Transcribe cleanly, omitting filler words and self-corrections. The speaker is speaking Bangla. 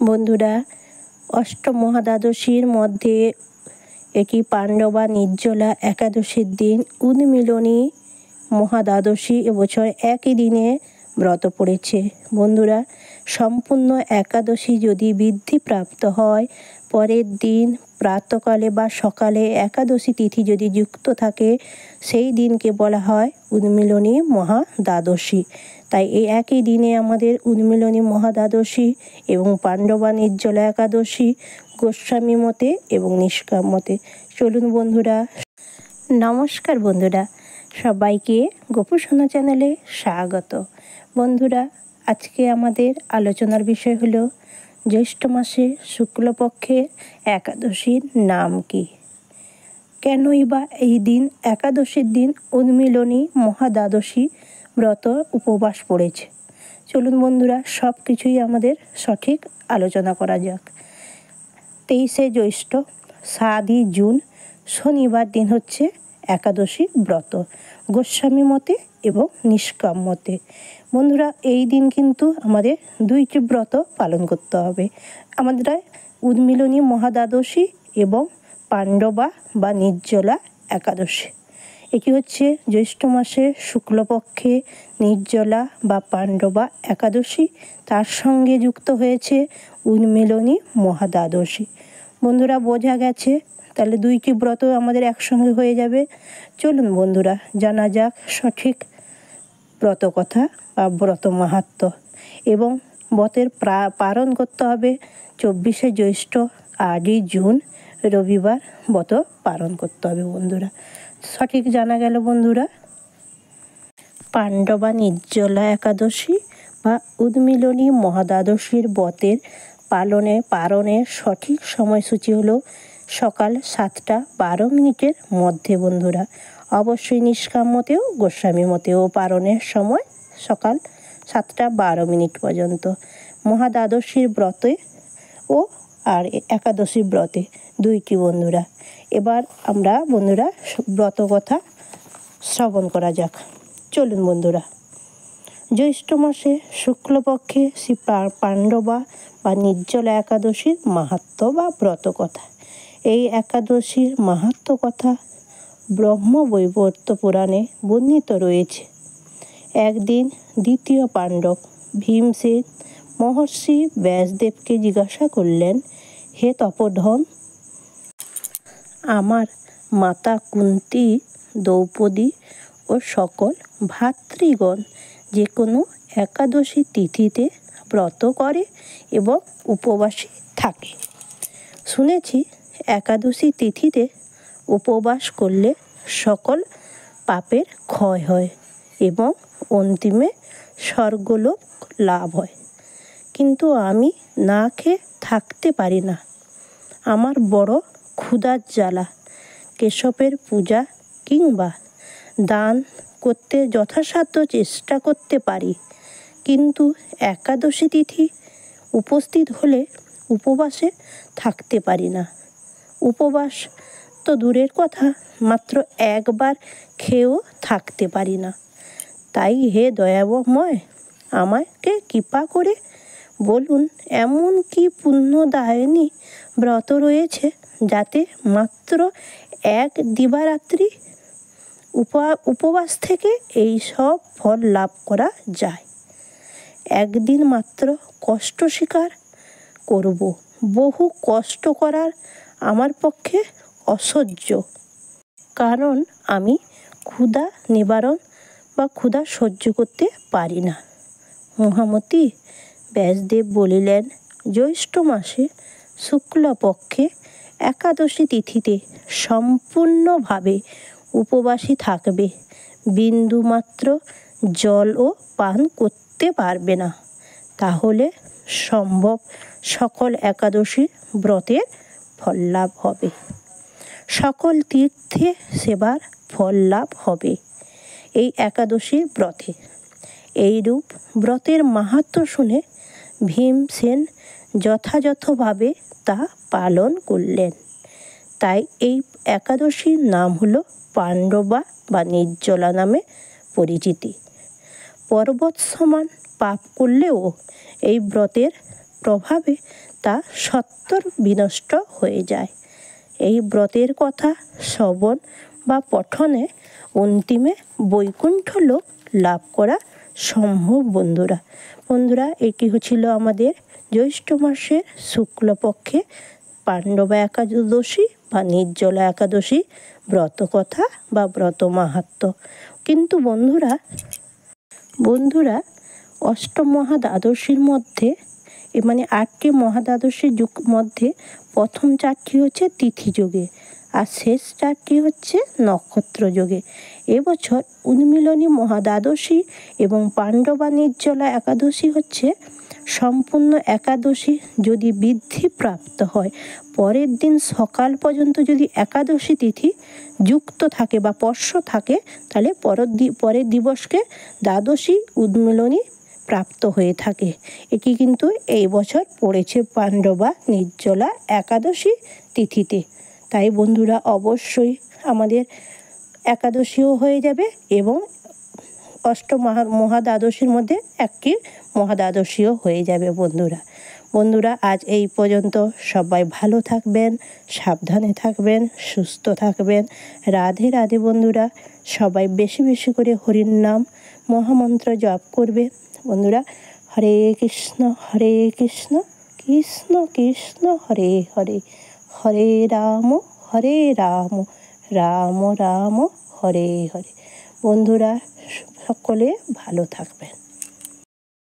বন্ধুরা, অষ্টমহাদ্বাদশীর মধ্যে এটি পাণ্ডবা নির্জলা একাদশীর দিন উন্মিলনী মহাদ্বাদশী এবছর একই দিনে ব্রত পড়েছে। বন্ধুরা, সম্পূর্ণ একাদশী যদি বৃদ্ধিপ্রাপ্ত হয়, পরের দিন প্রাতকালে বা সকালে একাদশী তিথি যদি যুক্ত থাকে, সেই দিনকে বলা হয় উন্মিলনী মহাদ্বাদশী। তাই এই একই দিনে আমাদের উন্মিলনী মহাদ্বাদশী এবং পাণ্ডবা নির্জলা একাদশী গোস্বামী মতে এবং নিষ্কাম মতে। চলুন বন্ধুরা, নমস্কার বন্ধুরা, সবাইকে গোপুসোনা চ্যানেলে স্বাগত। বন্ধুরা, আজকে আমাদের আলোচনার বিষয় হলো জ্যৈষ্ঠ মাসে শুক্লপক্ষের একাদশীর নাম কি, কেনই বা এই দিন একাদশীর দিন উন্মিলনী মহাদ্বাদশী ব্রত উপবাস পড়েছে। চলুন বন্ধুরা, সব কিছুই আমাদের সঠিক আলোচনা করা যাক। 23শে জ্যৈষ্ঠ 7ই জুন শনিবার দিন হচ্ছে একাদশী ব্রত, গোস্বামী মতে এবং নিষ্কাম মতে। বন্ধুরা, এই দিন কিন্তু আমাদের দুইটি ব্রত পালন করতে হবে। আমাদের উন্মিলনী মহাদ্বাদশী এবং পাণ্ডবা বা নির্জলা একাদশী। এটি হচ্ছে জ্যৈষ্ঠ মাসে শুক্লপক্ষে নির্জলা বা পাণ্ডবা একাদশী, তার সঙ্গে যুক্ত হয়েছে উন্মিলনী মহাদ্বাদশী। বন্ধুরা, বোঝা গেছে, তাহলে দুইটি ব্রত আমাদের একসঙ্গে হয়ে যাবে। চলুন বন্ধুরা, জানা যাক সঠিক ব্রত কথা বা ব্রত মাহাত্ম্য। এবং ব্রতের পালন করতে হবে 24শে জ্যৈষ্ঠ 8ই জুন রবিবার ব্রত পালন করতে হবে। বন্ধুরা, সঠিক জানা গেল। বন্ধুরা, পাণ্ডবা নির্জলা একাদশী বা উন্মিলনী মহাদ্বাদশীর ব্রতের পালনের সঠিক সময়সূচি হলো সকাল 7টা 12 মিনিটের মধ্যে। বন্ধুরা, অবশ্যই নিষ্কাম মতেও গোস্বামী মতেও পালনের সময় সকাল 7টা 12 মিনিট পর্যন্ত। মহাদ্বাদশীর ব্রতে ও আর একাদশী ব্রতে দুইটি। বন্ধুরা, এবার আমরা বন্ধুরা ব্রত কথা শ্রবণ করা যাক। চলুন বন্ধুরা, জ্যৈষ্ঠ মাসে শুক্লপক্ষে শ্রী পাণ্ডবা বা নির্জলা একাদশীর মাহাত্ম্য বা ব্রত কথা। এই একাদশীর মাহাত্ম্য কথা ব্রহ্মবৈবর্ত পুরাণে বর্ণিত রয়েছে। একদিন দ্বিতীয় পাণ্ডব ভীমসেন মহর্ষি ব্যাসদেবকে জিজ্ঞাসা করলেন, হে তপোধন, আমার মাতা কুন্তী, দ্রৌপদী ও সকল ভ্রাতৃগণ যে কোনো একাদশী তিথিতে ব্রত করে এবং উপবাসী থাকে। শুনেছি একাদশী তিথিতে উপবাস করলে সকল পাপের ক্ষয় হয় এবং অন্তিমে স্বর্গলোক লাভ হয়। কিন্তু আমি না খেয়ে থাকতে পারি না। আমার বড় ক্ষুধার জ্বালা। কেশবের পূজা কিংবা দান করতে যথাসাধ্য চেষ্টা করতে পারি, কিন্তু একাদশী তিথি উপস্থিত হলে উপবাসে থাকতে পারি না। উপবাস তো দূরের কথা, মাত্র একবার খেয়েও থাকতে পারি না। তাই হে দয়াময়, আমাকে কৃপা করে বলুন, এমন কি পুণ্যদায়িনী ব্রত রয়েছে যাতে মাত্র এক দিবারাত্রি উপবাস থেকে এই সব ফল লাভ করা যায়? একদিন মাত্র কষ্ট স্বীকার করব। বহু কষ্ট করার আমার পক্ষে অসহ্য, কারণ আমি ক্ষুধা নিবারণ বা ক্ষুধা সহ্য করতে পারি না। মহামতি, ব্যাসদেব বলিলেন, জ্যৈষ্ঠ মাসে শুক্লপক্ষে একাদশী তিথিতে সম্পূর্ণভাবে উপবাসী থাকবে। বিন্দুমাত্র জলও পান করতে পারবে না। তাহলে সম্ভব সকল একাদশী ব্রতের ফল লাভ হবে, সকল তীর্থে সেবার ফল লাভ হবে এই একাদশীর ব্রতে। এইরূপ ব্রতের মাহাত্ম্য শুনে ভীমসেন যথাযথভাবে তা পালন করলেন। তাই এই একাদশীর নাম হলো পাণ্ডবা বা নির্জলা নামে পরিচিতি। পর্বত সমান পাপ করলেও এই ব্রতের প্রভাবে তা সত্বর বিনষ্ট হয়ে যায়। এই ব্রতের কথা শ্রবণ বা পঠনে অন্তিমে বৈকুণ্ঠ লোক লাভ করা সম্ভব বন্ধুরা। বন্ধুরা, এটি হচ্ছিল আমাদের জ্যৈষ্ঠ মাসের শুক্লপক্ষে পাণ্ডবা একাদশী বা নির্জলা একাদশী ব্রত কথা বা ব্রত মাহাত্ম্য। কিন্তু বন্ধুরা অষ্টম মহাদ্বাদশীর মধ্যে মানে 8টি মহাদ্বাদশীর মধ্যে প্রথম 4টি হচ্ছে তিথি যোগে আর শেষ 4টি হচ্ছে নক্ষত্র যোগে। এবছর উন্মিলনী মহাদ্বাদশী এবং পাণ্ডবা নির্জলা একাদশী হচ্ছে সম্পূর্ণ একাদশী। যদি বৃদ্ধি প্রাপ্ত হয়, পরের দিন সকাল পর্যন্ত যদি একাদশী তিথি যুক্ত থাকে বা পর্ষ থাকে, তাহলে পরের দিবসকে দ্বাদশী উন্মিলনী প্রাপ্ত হয়ে থাকে। এটি কিন্তু এই বছর পড়েছে পাণ্ডবা নির্জলা একাদশী তিথিতে। তাই বন্ধুরা অবশ্যই আমাদের একাদশীও হয়ে যাবে এবং মহাদ্বাদশীর মধ্যে একটি মহাদ্বাদশীও হয়ে যাবে বন্ধুরা আজ এই পর্যন্ত। সবাই ভালো থাকবেন, সাবধানে থাকবেন, সুস্থ থাকবেন। রাধে রাধে বন্ধুরা। সবাই বেশি বেশি করে হরির নাম মহামন্ত্র জপ করবে বন্ধুরা। হরে কৃষ্ণ কৃষ্ণ কৃষ্ণ হরে হরে, হরে রাম রাম রাম হরে হরে। বন্ধুরা সকলে ভালো থাকবেন।